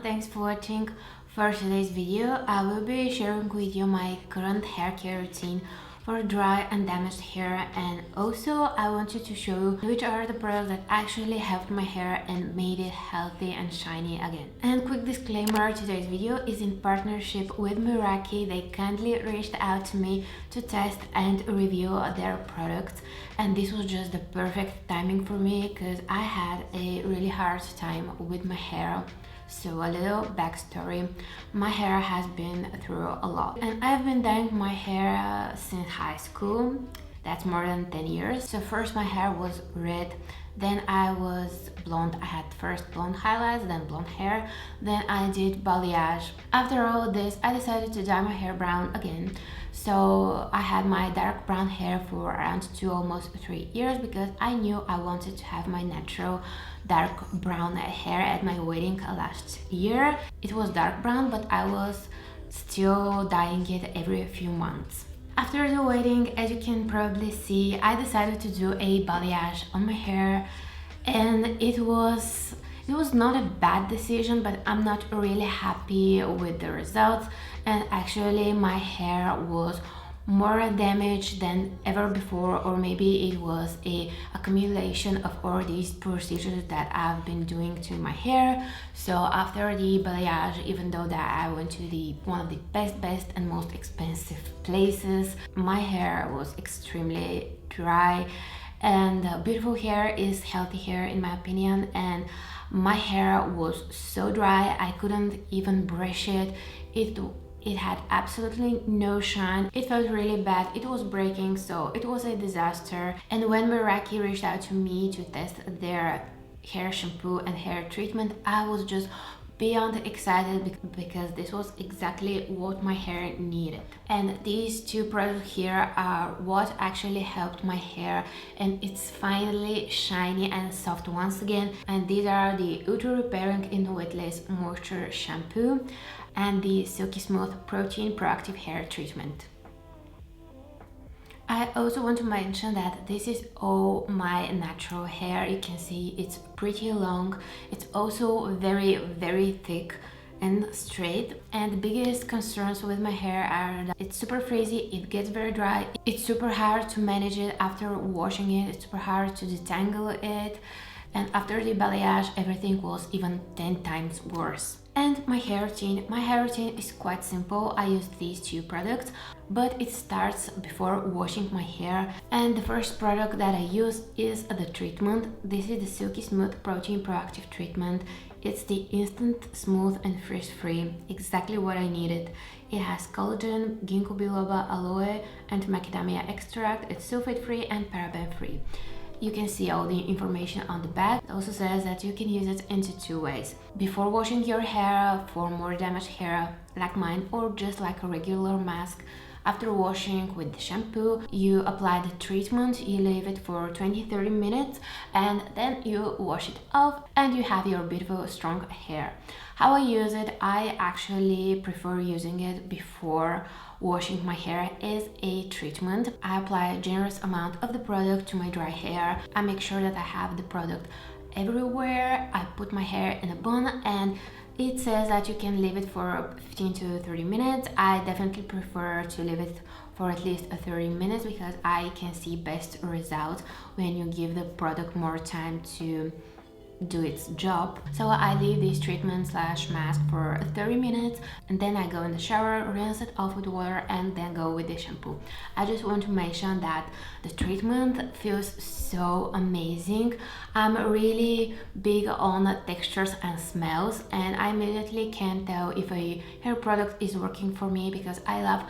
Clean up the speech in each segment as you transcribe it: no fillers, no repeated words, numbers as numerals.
thanks for watching. For today's video, I will be sharing with you my current hair care routine for dry and damaged hair, and also I wanted to show you which are the products that actually helped my hair and made it healthy and shiny again. And quick disclaimer, today's video is in partnership with Mayraki. They kindly reached out to me to test and review their products, and this was just the perfect timing for me because I had a really hard time with my hair. So a little backstory, my hair has been through a lot and I've been dyeing my hair since high school. That's more than 10 years. So first my hair was red, then I was blonde. I had first blonde highlights, then blonde hair, then I did balayage. After all this, I decided to dye my hair brown again. So I had my dark brown hair for around almost 3 years because I knew I wanted to have my natural dark brown hair at my wedding last year. It was dark brown, but I was still dyeing it every few months. After the wedding, as you can probably see, I decided to do a balayage on my hair, and it was not a bad decision, but I'm not really happy with the results. And actually my hair was more damaged than ever before, or maybe it was a accumulation of all these procedures that I've been doing to my hair. So after the balayage, even though that I went to one of the best and most expensive places, my hair was extremely dry. And beautiful hair is healthy hair in my opinion, and my hair was so dry I couldn't even brush it. It had absolutely no shine. It felt really bad. It was breaking, so it was a disaster. And when Mayraki reached out to me to test their hair shampoo and hair treatment, I was just beyond excited because this was exactly what my hair needed. And these two products here are what actually helped my hair, and it's finally shiny and soft once again. And these are the Ultra Repairing in Weightless Moisture Shampoo and the Silky Smooth Protein Proactive Hair Treatment. I also want to mention that this is all my natural hair. You can see it's pretty long. It's also very thick and straight. And the biggest concerns with my hair are that it's super frizzy, it gets very dry, it's super hard to manage it after washing it, it's super hard to detangle it. And after the balayage, everything was even 10 times worse. And my hair routine is quite simple. I use these two products, but it starts before washing my hair. And the first product that I use is the treatment. This is the Silky Smooth Protein Proactive Treatment. It's the instant, smooth and frizz-free, exactly what I needed. It has collagen, ginkgo biloba, aloe and macadamia extract. It's sulfate-free and paraben-free. You can see all the information on the back. It also says that you can use it into 2 ways. Before washing your hair for more damaged hair like mine, or just like a regular mask. After washing with the shampoo, you apply the treatment, you leave it for 20-30 minutes, and then you wash it off and you have your beautiful strong hair. How I use it, I actually prefer using it before washing my hair as a treatment. I apply a generous amount of the product to my dry hair. I make sure that I have the product everywhere. I put my hair in a bun, and it says that you can leave it for 15 to 30 minutes. I definitely prefer to leave it for at least 30 minutes because I can see best results when you give the product more time to do its job. So I leave this treatment slash mask for 30 minutes, and then I go in the shower, rinse it off with water, and then go with the shampoo. I just want to mention that the treatment feels so amazing. I'm really big on textures and smells, and I immediately can tell if a hair product is working for me because I love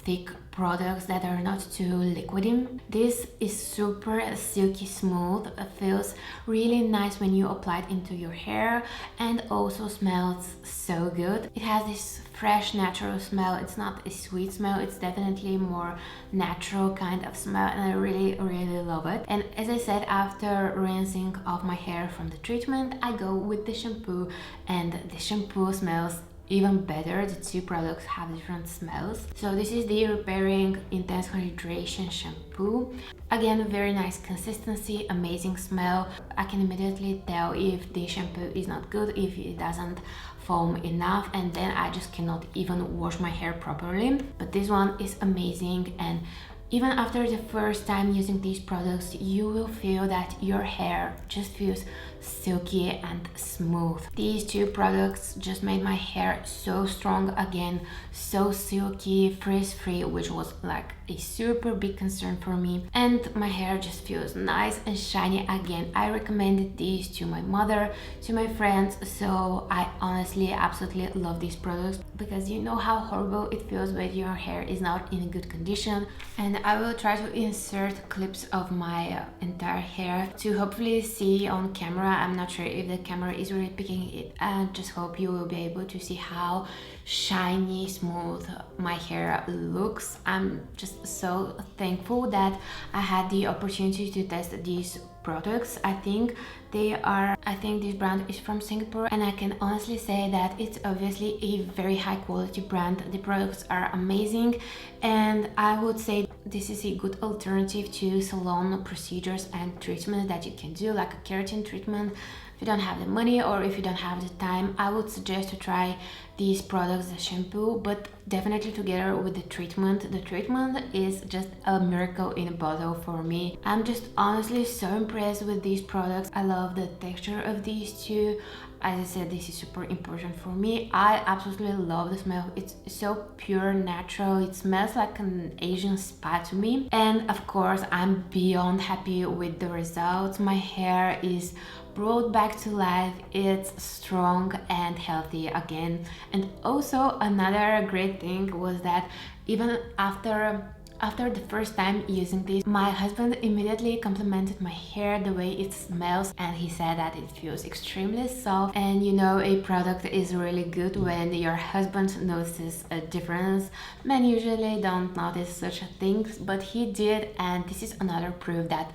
thick products that are not too liquidy. This is super silky smooth. It feels really nice when you apply it into your hair, and also smells so good. It has this fresh natural smell. It's not a sweet smell, it's definitely more natural kind of smell, and I really love it. And as I said, after rinsing off my hair from the treatment, I go with the shampoo, and the shampoo smells even better. The two products have different smells. So this is the Repairing Intense Hydration Shampoo. Again, very nice consistency, amazing smell. I can immediately tell if the shampoo is not good, if it doesn't foam enough, and then I just cannot even wash my hair properly. But this one is amazing, and even after the first time using these products, you will feel that your hair just feels silky and smooth. These two products just made my hair so strong again, so silky, frizz-free, which was like a super big concern for me. And my hair just feels nice and shiny again. I recommended these to my mother, to my friends, so I honestly absolutely love these products, because you know how horrible it feels when your hair is not in good condition. And I will try to insert clips of my entire hair to hopefully see on camera. I'm not sure if the camera is really picking it, and just hope you will be able to see how shiny, smooth my hair looks. I'm just so thankful that I had the opportunity to test these products. I think this brand is from Singapore, and I can honestly say that it's obviously a very high quality brand. The products are amazing, and I would say this is a good alternative to salon procedures and treatments that you can do, like a keratin treatment. If you don't have the money or if you don't have the time, I would suggest to try these products, the shampoo, but definitely together with the treatment. The treatment is just a miracle in a bottle for me. I'm just honestly so impressed with these products. I love the texture of these two. As I said, this is super important for me. I absolutely love the smell. It's so pure, natural. It smells like an Asian spa to me. And of course, I'm beyond happy with the results. My hair is brought back to life. It's strong and healthy again. And also another great thing was that even after the first time using this, my husband immediately complimented my hair, the way it smells, and he said that it feels extremely soft. And you know, a product is really good when your husband notices a difference. Men usually don't notice such things, but he did, and this is another proof that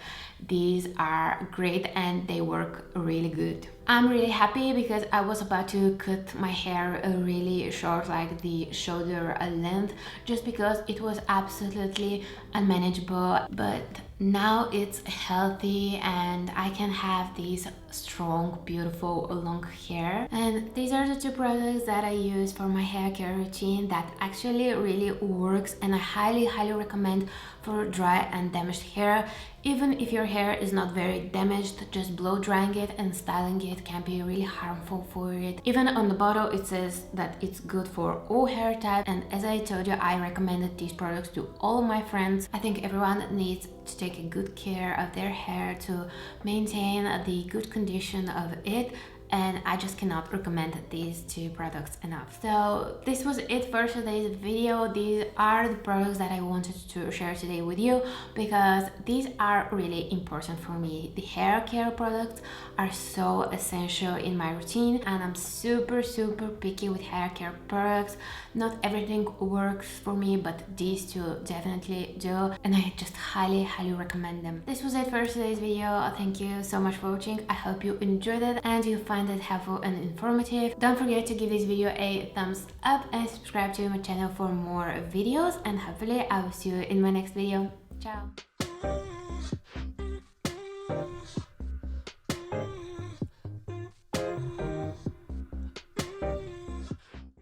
these are great and they work really good. I'm really happy because I was about to cut my hair really short, like the shoulder length, just because it was absolutely unmanageable. But now it's healthy and I can have these strong, beautiful, long hair. And these are the two products that I use for my hair care routine that actually really works, and I highly recommend for dry and damaged hair. Even if your hair is not very damaged, just blow drying it and styling it can be really harmful for it. Even on the bottle it says that it's good for all hair types, and as I told you, I recommended these products to all of my friends. I think everyone needs to take a good care of their hair to maintain the good condition of it, and I just cannot recommend these two products enough. So this was it for today's video. These are the products that I wanted to share today with you because these are really important for me. The hair care products are so essential in my routine, and I'm super picky with hair care products. Not everything works for me, but these two definitely do, and I just highly recommend them. This was it for today's video. Thank you so much for watching. I hope you enjoyed it and you find it helpful and informative. Don't forget to give this video a thumbs up and subscribe to my channel for more videos, and hopefully I will see you in my next video. Ciao!